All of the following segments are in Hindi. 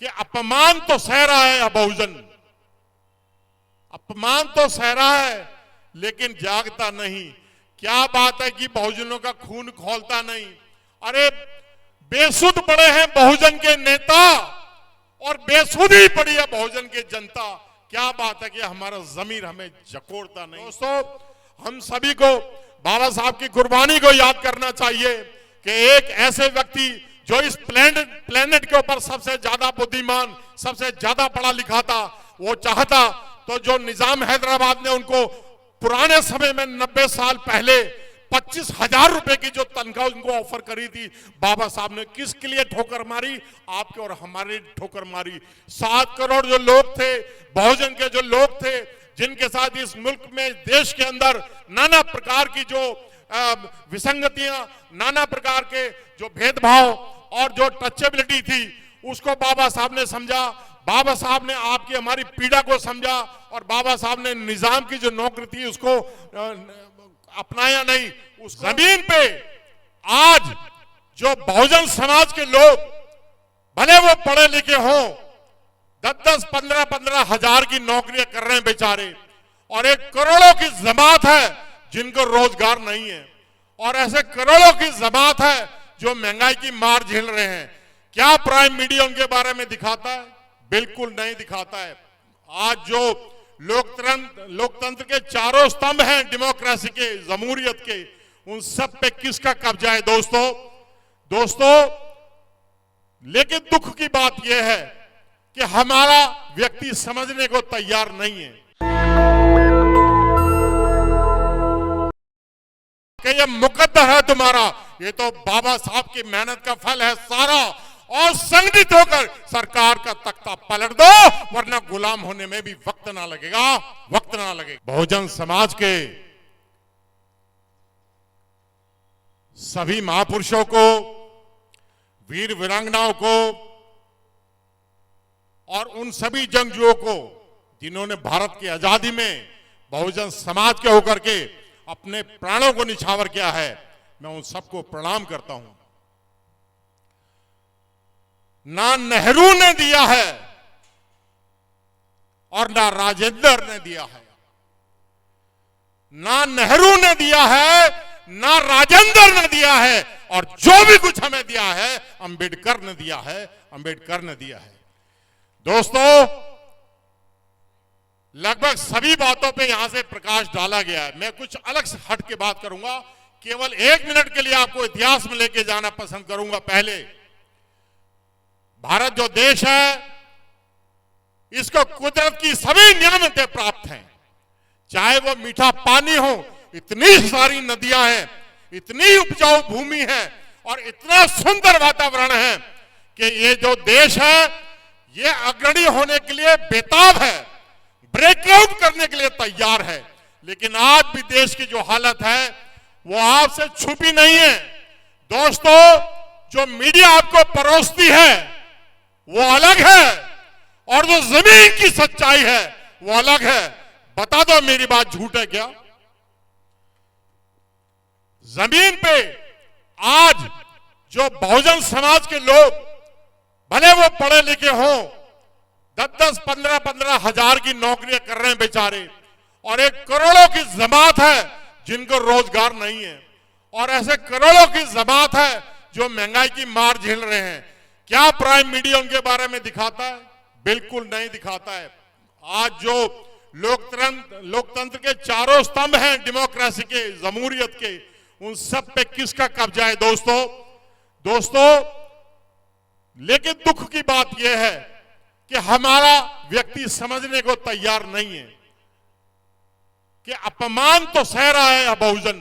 कि अपमान तो सह रहा है बहुजन, अपमान तो सह रहा है लेकिन जागता नहीं। क्या बात है कि बहुजनों का खून खौलता नहीं। अरे बेसुध पड़े हैं बहुजन के नेता और बेसुध ही पड़ी है बहुजन की जनता। क्या बात है कि हमारा जमीर हमें जकोड़ता नहीं। दोस्तों, हम सभी को बाबा साहब की कुर्बानी को याद करना चाहिए कि एक ऐसे व्यक्ति जो इस प्लेनेट के ऊपर सबसे ज्यादा बुद्धिमान, सबसे ज्यादा पढ़ा लिखा था, वो चाहता तो जो निजाम हैदराबाद ने उनको पुराने समय में 90 साल पहले 25,000 रुपए की जो तनख्वाह उनको ऑफर करी थी, बाबा साहब ने किसके लिए ठोकर मारी? आपके और हमारे ठोकर मारी। 7 करोड़ जो लोग थे, बहुजन के जो लोग थे, जिनके साथ इस मुल्क में, देश के अंदर नाना प्रकार की जो विसंगतियां, नाना प्रकार के जो भेदभाव और जो टचेबिलिटी थी, उसको बाबा साहब ने समझा। बाबा साहब ने आपकी हमारी पीड़ा को समझा और बाबा साहब ने निजाम की जो नौकरी थी उसको अपनाया नहीं। उस जमीन पे आज जो बहुजन समाज के लोग, भले वो पढ़े लिखे हों, 10-10, 15-15 हजार की नौकरियां कर रहे हैं बेचारे, और एक करोड़ों की जमात है जिनको रोजगार नहीं है, और ऐसे करोड़ों की जमात है जो महंगाई की मार झेल रहे हैं। क्या प्राइम मीडिया उनके बारे में दिखाता है? बिल्कुल नहीं दिखाता है। आज जो लोकतंत्र के चारों स्तंभ हैं, डेमोक्रेसी के, जमहूरियत के, उन सब पे किसका कब्जा है दोस्तों? लेकिन दुख की बात यह है कि हमारा व्यक्ति समझने को तैयार नहीं है कि ये मुकद्दर है तुम्हारा, ये तो बाबा साहब की मेहनत का फल है सारा, और संगठित होकर सरकार का तख्ता पलट दो, वरना गुलाम होने में भी वक्त ना लगेगा। बहुजन समाज के सभी महापुरुषों को, वीर वीरांगनाओं को और उन सभी जंगजुओं को जिन्होंने भारत की आजादी में बहुजन समाज के होकर के अपने प्राणों को निछावर किया है, मैं उन सबको प्रणाम करता हूं। ना नेहरू ने दिया है और ना राजेंद्र ने दिया है, ना नेहरू ने दिया है, ना राजेंद्र ने दिया है, और जो भी कुछ हमें दिया है अंबेडकर ने दिया है। दोस्तों, लगभग सभी बातों पे यहां से प्रकाश डाला गया है। मैं कुछ अलग से हट के बात करूंगा, केवल 1 मिनट के लिए आपको इतिहास में लेके जाना पसंद करूंगा। पहले, भारत जो देश है, इसको कुदरत की सभी नियामतें प्राप्त हैं, चाहे वो मीठा पानी हो, इतनी सारी नदियां हैं, इतनी उपजाऊ भूमि है और इतना सुंदर वातावरण है कि ये जो देश है ये अग्रणी होने के लिए बेताब है, ब्रेकआउट करने के लिए तैयार है। लेकिन आज भी देश की जो हालत है वो आपसे छुपी नहीं है। दोस्तों, जो मीडिया आपको परोसती है वो अलग है और जो जमीन की सच्चाई है वो अलग है। बता दो मेरी बात झूठ है क्या? जमीन पे आज जो बहुजन समाज के लोग, भले वो पढ़े लिखे हों, 10-10, 15-15 हजार की नौकरियां कर रहे हैं बेचारे, और एक करोड़ों की जमात है जिनको रोजगार नहीं है, और ऐसे करोड़ों की जमात है जो महंगाई की मार झेल रहे हैं। क्या प्राइम मीडिया उनके बारे में दिखाता है? बिल्कुल नहीं दिखाता है। आज जो लोकतंत्र के चारों स्तंभ हैं, डेमोक्रेसी के, जमहूरियत के, उन सब पे किसका कब्जा है दोस्तों? लेकिन दुख की बात यह है कि हमारा व्यक्ति समझने को तैयार नहीं है कि अपमान तो सह रहा है बहुजन,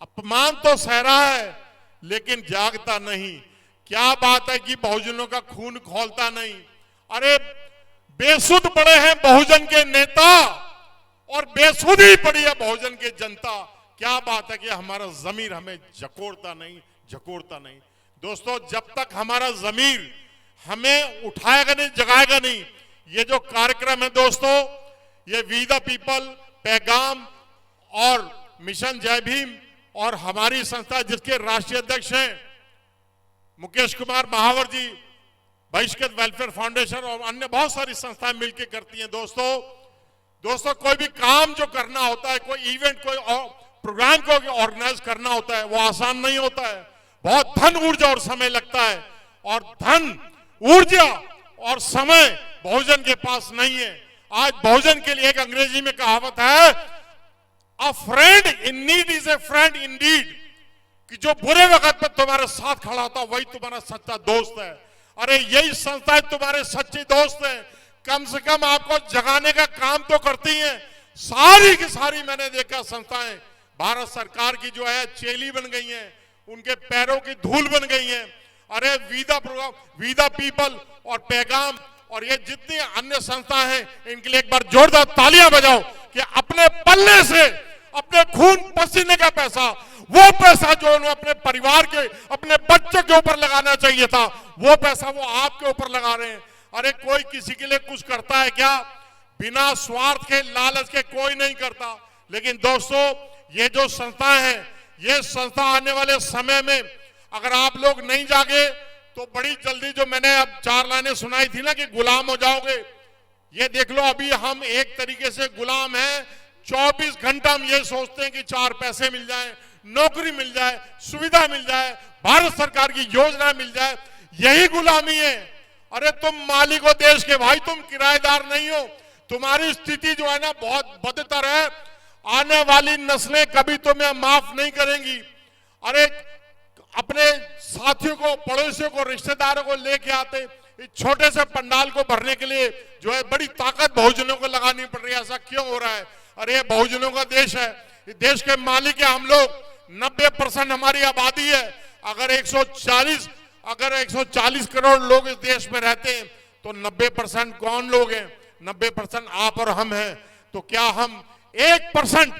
अपमान तो सह रहा है लेकिन जागता नहीं। क्या बात है कि बहुजनों का खून खौलता नहीं। अरे बेसुध पड़े हैं बहुजन के नेता और बेसुध ही पड़ी है बहुजन की जनता। क्या बात है कि हमारा जमीर हमें जकोड़ता नहीं। दोस्तों, जब तक हमारा जमीर हमें उठाएगा नहीं, जगाएगा नहीं, ये जो कार्यक्रम है दोस्तों, ये वी द पीपल, पैगाम और मिशन जय भीम और हमारी संस्था जिसके राष्ट्रीय अध्यक्ष हैं मुकेश कुमार महावर जी, बहिष्कृत वेलफेयर फाउंडेशन और अन्य बहुत सारी संस्थाएं मिलकर करती हैं। दोस्तों कोई भी काम जो करना होता है, कोई इवेंट, कोई प्रोग्राम को ऑर्गेनाइज करना होता है, वो आसान नहीं होता है। बहुत धन, ऊर्जा और समय लगता है, और धन, ऊर्जा और समय बहुजन के पास नहीं है। आज बहुजन के लिए एक अंग्रेजी में कहावत है, a friend in need is a friend indeed, कि जो बुरे वक्त में तुम्हारे साथ खड़ा होता वही तुम्हारा सच्चा दोस्त है। अरे यही संस्थाएं तुम्हारे सच्चे दोस्त हैं। कम से कम आपको जगाने का काम तो करती हैं। सारी की सारी मैंने देखा संस्थाएं भारत सरकार की जो है चेली बन गई हैं, उनके पैरों की धूल बन गई हैं। अरे वीदा प्रोग्राम, वीदा पीपल और पैगाम और ये जितनी अन्य संस्थाएं हैं, इनके लिए एक बार जोरदार तालियां बजाओ कि अपने पल्ले से अपने खून पसीने का पैसा, वो पैसा जो उन्हें अपने परिवार के, अपने बच्चों के ऊपर लगाना चाहिए था, वो पैसा वो आपके ऊपर लगा रहे हैं। अरे कोई किसी के लिए कुछ करता है क्या? बिना स्वार्थ के, लालच के कोई नहीं करता। लेकिन दोस्तों, ये जो संस्थाएं हैं, ये संस्था आने वाले समय में अगर आप लोग नहीं जागे तो बड़ी जल्दी, जो मैंने अब 4 लाइनें सुनाई थी ना कि गुलाम हो जाओगे, ये देख लो अभी हम एक तरीके से गुलाम हैं। 24 घंटा हम ये सोचते हैं कि 4 पैसे मिल जाएं, नौकरी मिल जाए, सुविधा मिल जाए, भारत सरकार की योजना मिल जाए, यही गुलामी है। अरे तुम मालिक हो देश के भाई, तुम किराएदार नहीं हो। तुम्हारी स्थिति जो है ना बहुत बदतर है। आने वाली नस्लें कभी तुम्हें माफ नहीं करेंगी। अरे अपने साथियों को, पड़ोसियों को, रिश्तेदारों को लेके आते, इस छोटे से पंडाल को भरने के लिए जो है बड़ी ताकत बहुजनों को लगानी पड़ रही है। ऐसा क्यों हो रहा है? अरे ये बहुजनों का देश है, इस देश के मालिक है हम लोग। 90% हमारी आबादी है। अगर 140 करोड़ लोग इस देश में रहते हैं तो 90% कौन लोग हैं? 90% आप और हम हैं। तो क्या हम 1%,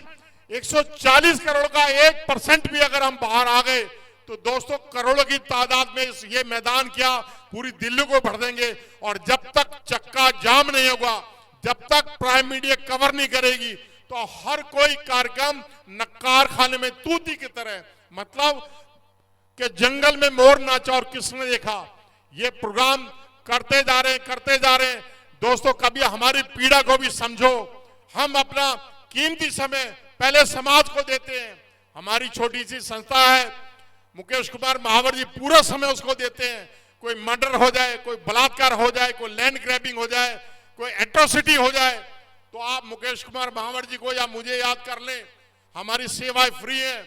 140 करोड़ का 1% भी अगर हम बाहर आ गए तो दोस्तों करोड़ों की तादाद में ये मैदान क्या पूरी दिल्ली को भर देंगे। और जब तक चक्का जाम नहीं होगा, जब तक प्राइम मीडिया कवर नहीं करेगी, तो हर कोई कार्यक्रम नक्कार खाने में तूती की तरह, मतलब कि जंगल में मोर नाचा और किसने देखा, ये प्रोग्राम करते जा रहे हैं। दोस्तों कभी हमारी पीड़ा को भी समझो। हम अपना कीमती समय पहले समाज को देते हैं। हमारी छोटी सी संस्था है, मुकेश कुमार महावर जी पूरा समय उसको देते हैं। कोई मर्डर हो जाए, कोई बलात्कार हो जाए, कोई लैंड ग्रैबिंग हो जाए, कोई एट्रोसिटी हो जाए, तो आप मुकेश कुमार महावर जी को या मुझे याद कर लें। हमारी सेवाएं फ्री है।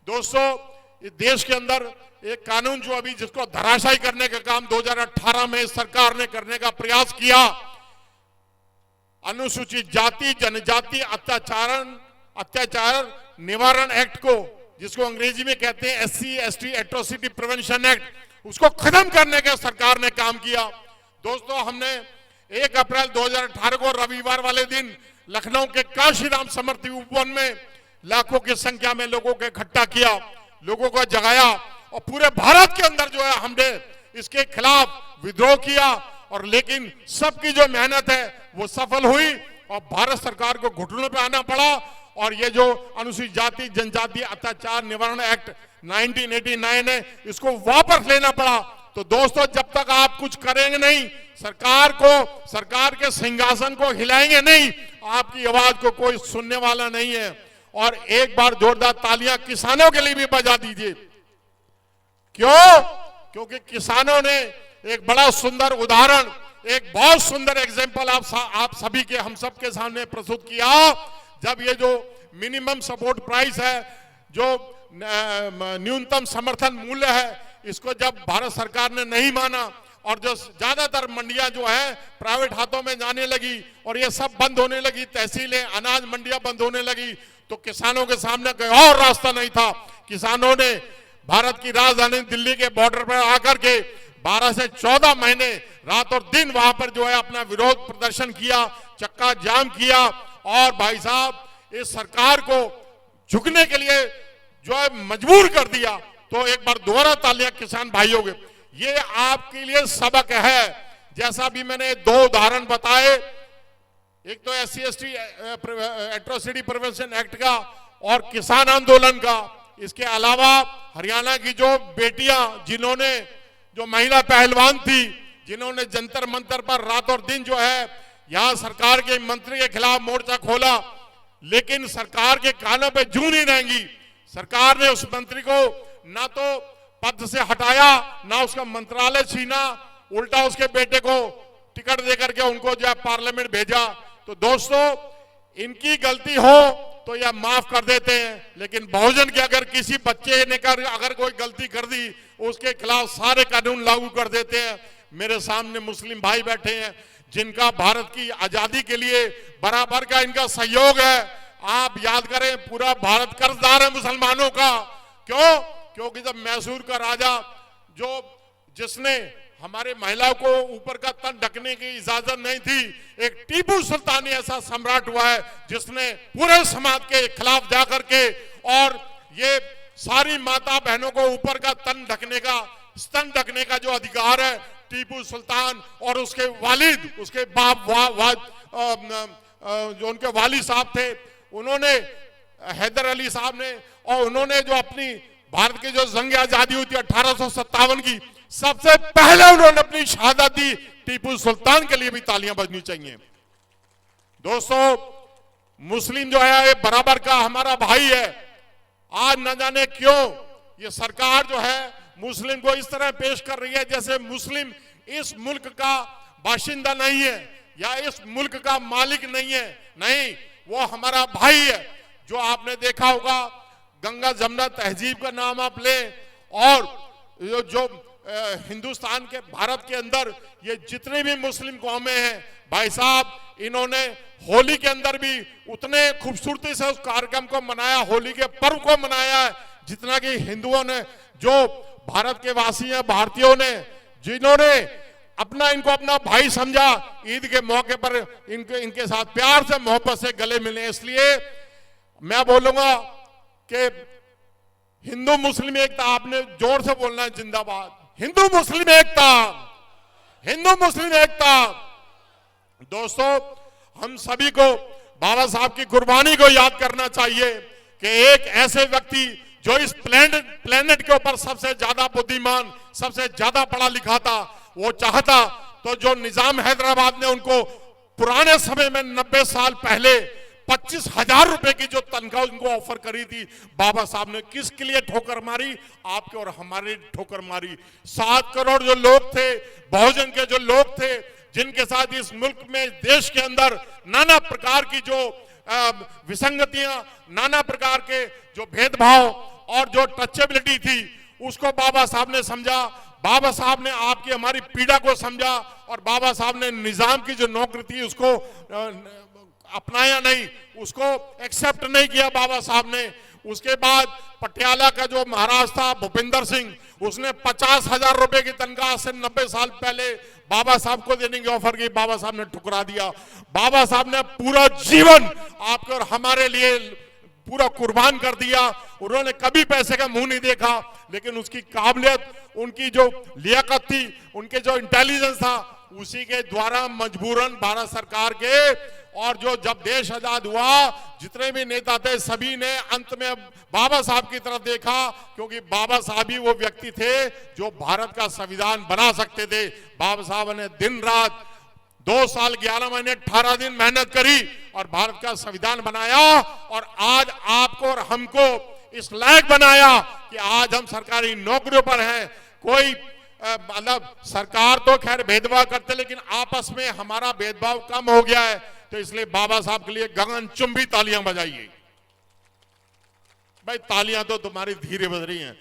दोस्तों इस देश के अंदर एक कानून जो अभी जिसको धराशायी करने का काम 2018 में सरकार ने करने का प्रयास किया, अनुसूचित जाति जनजाति अत्याचार निवारण एक्ट को, जिसको अंग्रेजी में कहते हैं SC ST atrocity prevention act, उसको खत्म करने का सरकार ने काम किया। दोस्तों हमने 1 अप्रैल 2018 को रविवार वाले दिन लखनऊ के काशीराम समृद्धि उपवन में लाखों की संख्या में लोगों को इकट्ठा किया, लोगों को जगाया, और पूरे भारत के अंदर जो है हमने इसके खिलाफ विद्रोह किया। और लेकिन सबकी जो मेहनत है वो सफल हुई और भारत सरकार को घुटनों पे आना पड़ा। और ये जो अनुसूचित जाति जनजाति अत्याचार निवारण एक्ट 1989 है, इसको वापस लेना पड़ा। तो दोस्तों जब तक आप कुछ करेंगे नहीं, सरकार के सिंहासन को हिलाएंगे नहीं, आपकी आवाज को कोई सुनने वाला नहीं है। और एक बार जोरदार तालियां किसानों के लिए भी बजा दीजिए। क्यों? क्योंकि किसानों ने एक बड़ा सुंदर उदाहरण, एक बहुत सुंदर एग्जाम्पल आप सभी के, हम सबके सामने प्रस्तुत किया। जब ये जो मिनिमम सपोर्ट प्राइस है, जो न्यूनतम समर्थन मूल्य है, इसको जब भारत सरकार ने नहीं माना और जो ज्यादातर मंडियां जो है प्राइवेट हाथों में जाने लगी और ये सब बंद होने लगी, तहसीलें, अनाज मंडियां बंद होने लगी, तो किसानों के सामने कोई और रास्ता नहीं था। किसानों ने भारत की राजधानी दिल्ली के बॉर्डर पर आकर के 12 से 14 महीने रात और दिन वहां पर जो है अपना विरोध प्रदर्शन किया, चक्का जाम किया। और भाई साहब इस सरकार को झुकने के लिए जो है मजबूर कर दिया। तो एक बार दोबारा तालियां किसान भाइयों के, ये आपके लिए सबक है। जैसा भी मैंने 2 उदाहरण बताए, एक तो SC ST atrocity prevention act का और किसान आंदोलन का। इसके अलावा हरियाणा की जो बेटियां, जिन्होंने, जो महिला पहलवान थी, जिन्होंने जंतर मंतर पर रात और दिन जो है यहां सरकार के मंत्री के खिलाफ मोर्चा खोला, लेकिन सरकार के कानों पे जूं नहीं रहेंगी। सरकार ने उस मंत्री को ना तो पद से हटाया, ना उसका मंत्रालय छीना, उल्टा उसके बेटे को टिकट देकर के उनको जो पार्लियामेंट भेजा। तो दोस्तों, इनकी गलती हो तो यह माफ कर देते हैं, लेकिन बहुजन के अगर किसी बच्चे ने अगर कोई गलती कर दी उसके खिलाफ सारे कानून लागू कर देते हैं। मेरे सामने मुस्लिम भाई बैठे हैं जिनका भारत की आजादी के लिए बराबर का इनका सहयोग है। आप याद करें, पूरा भारत कर्जदार है मुसलमानों का। क्यों? क्योंकि जब मैसूर का राजा जिसने हमारे महिलाओं को ऊपर का तन ढकने की इजाजत नहीं थी, एक टीपू सुल्तान ऐसा सम्राट हुआ है जिसने पूरे समाज के खिलाफ जाकर के, और ये सारी माता बहनों को ऊपर का तन ढकने का, स्तन ढकने का जो अधिकार है, टीपू सुल्तान और उसके वालिद, उसके बाप जो उनके वालिद साहब थे, उन्होंने, हैदर अली साहब ने, और उन्होंने जो अपनी भारत की जो जंग आजादी हुई थी 1857 की, सबसे पहले उन्होंने अपनी शहादत दी। टीपू सुल्तान के लिए भी तालियां बजनी चाहिए। दोस्तों, मुस्लिम जो है ये बराबर का हमारा भाई है। आज न जाने क्यों ये सरकार जो है मुस्लिम को इस तरह पेश कर रही है जैसे मुस्लिम इस मुल्क का बाशिंदा नहीं है या इस मुल्क का मालिक नहीं है। नहीं, वो हमारा भाई है। जो आपने देखा होगा, गंगा जमुना तहजीब का नाम आप ले, और जो हिंदुस्तान के, भारत के अंदर ये जितने भी मुस्लिम कौमें हैं, भाई साहब, इन्होंने होली के अंदर भी उतने खूबसूरती से उस कार्यक्रम को मनाया, होली के पर्व को मनाया है, जितना कि हिंदुओं ने, जो भारत के वासी हैं, भारतीयों ने, जिन्होंने इनको अपना भाई समझा, ईद के मौके पर इनके साथ प्यार से, मोहब्बत से गले मिले। इसलिए मैं बोलूंगा कि हिंदू मुस्लिम एकता, आपने जोर से बोलना है, जिंदाबाद हिंदू मुस्लिम एकता, हिंदू मुस्लिम एकता। दोस्तों, हम सभी को बाबा साहब की कुर्बानी को याद करना चाहिए कि एक ऐसे व्यक्ति जो इस प्लेनेट के ऊपर सबसे ज्यादा बुद्धिमान, सबसे ज्यादा पढ़ा लिखा था, वो चाहता तो जो निजाम हैदराबाद ने उनको पुराने समय में 90 साल पहले 25,000 रुपए की जो तनख्वाह उनको ऑफर करी थी, बाबा साहब ने किसके लिए ठोकर मारी? आपके और हमारे ठोकर मारी। 7 करोड़ जो लोग थे, बहुजन के जो लोग थे, जिनके साथ इस मुल्क में, देश के अंदर नाना प्रकार की जो विसंगतियां, नाना प्रकार के जो भेदभाव और जो टचेबिलिटी थी, उसको बाबा साहब ने समझा। बाबा साहब ने आपकी हमारी पीड़ा को समझा, और बाबा साहब ने निजाम की जो नौकरी थी उसको अपनाया नहीं, उसको एक्सेप्ट नहीं किया बाबा साहब ने। उसके बाद पटियाला का जो महाराज था भूपिंदर सिंह, उसने 50,000 रुपए की तनख्वाह से 90 साल पहले बाबा साहब को देने की ऑफर की, बाबा साहब ने ठुकरा दिया। बाबा साहब ने पूरा जीवन आपके और हमारे लिए पूरा कुर्बान कर दिया। उन्होंने कभी पैसे का मुंह नहीं देखा, लेकिन उसकी काबिलियत, उनकी जो लियाकत थी, उनके जो इंटेलिजेंस था, उसी के द्वारा मजबूरन भारत सरकार के, और जो जब देश आजाद हुआ, जितने भी नेता थे सभी ने अंत में बाबा साहब की तरफ देखा, क्योंकि बाबा साहब ही वो व्यक्ति थे जो भारत का संविधान बना सकते थे। बाबा साहब ने दिन रात 2 साल 11 महीने 18 दिन मेहनत करी और भारत का संविधान बनाया, और आज आपको और हमको इस लायक बनाया कि आज हम सरकारी नौकरियों पर हैं। कोई मतलब सरकार तो खैर भेदभाव करते, लेकिन आपस में हमारा भेदभाव कम हो गया है। तो इसलिए बाबा साहब के लिए गगनचुंबी तालियां बजाइए। भाई तालियां तो तुम्हारी धीरे बज रही हैं,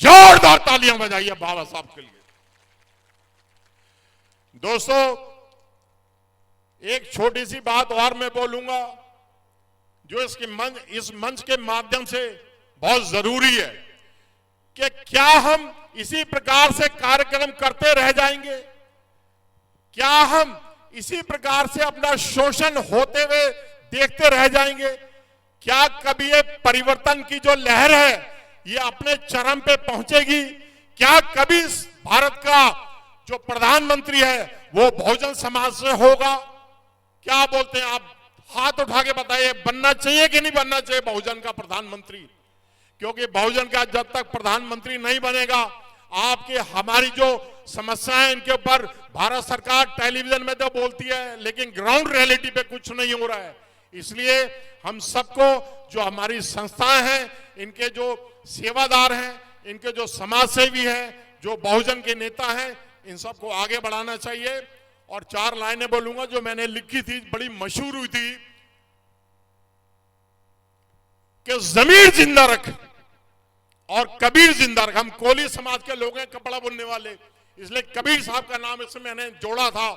जोरदार तालियां बजाइए बाबा साहब के लिए। दोस्तों, एक छोटी सी बात और मैं बोलूंगा जो इस मंच के माध्यम से बहुत जरूरी है कि क्या हम इसी प्रकार से कार्यक्रम करते रह जाएंगे? क्या हम इसी प्रकार से अपना शोषण होते हुए देखते रह जाएंगे? क्या कभी ये परिवर्तन की जो लहर है ये अपने चरम पे पहुंचेगी? क्या कभी भारत का जो प्रधानमंत्री है वो बहुजन समाज से होगा? क्या बोलते हैं आप? हाथ उठा के बताइए, बनना चाहिए कि नहीं बनना चाहिए बहुजन का प्रधानमंत्री? क्योंकि बहुजन का जब तक प्रधानमंत्री नहीं बनेगा, आपके हमारी जो समस्याएं इनके ऊपर भारत सरकार टेलीविजन में तो बोलती है, लेकिन ग्राउंड रियलिटी पे कुछ नहीं हो रहा है। इसलिए हम सबको, जो हमारी संस्थाएं हैं, इनके जो सेवादार हैं, इनके जो समाज सेवी हैं, जो बहुजन के नेता हैं, इन सबको आगे बढ़ाना चाहिए। और 4 लाइनें बोलूंगा जो मैंने लिखी थी, बड़ी मशहूर हुई थी कि जमीर जिंदा रख और कबीर जिंदा रख। हम कोली समाज के लोग हैं, कपड़ा बुनने वाले, इसलिए कबीर साहब का नाम इसमें मैंने जोड़ा था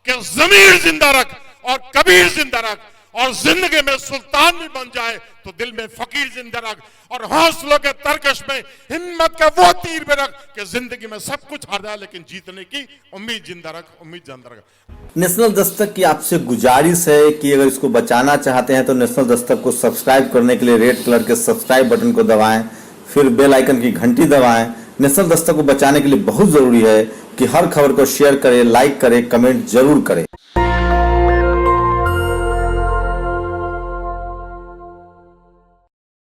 कि जमीर जिंदा रख और कबीर जिंदा रख, और जिंदगी में सुल्तान भी बन जाए तो दिल में फकीर जिंदा रख, और हौसलों के तरकश में हिम्मत का वो तीर पे रख कि जिंदगी में सब कुछ हार जाए लेकिन जीतने की उम्मीद जिंदा रख, उम्मीद जिंदा रख। नेशनल दस्तक की आपसे गुजारिश है कि अगर इसको बचाना चाहते हैं तो नेशनल दस्तक को सब्सक्राइब करने के लिए रेड कलर के सब्सक्राइब बटन को दबाएं, फिर बेल आइकन की घंटी दबाएं। नेशनल दस्तक को बचाने के लिए बहुत जरूरी है कि हर खबर को शेयर करें, लाइक करें, कमेंट जरूर करें।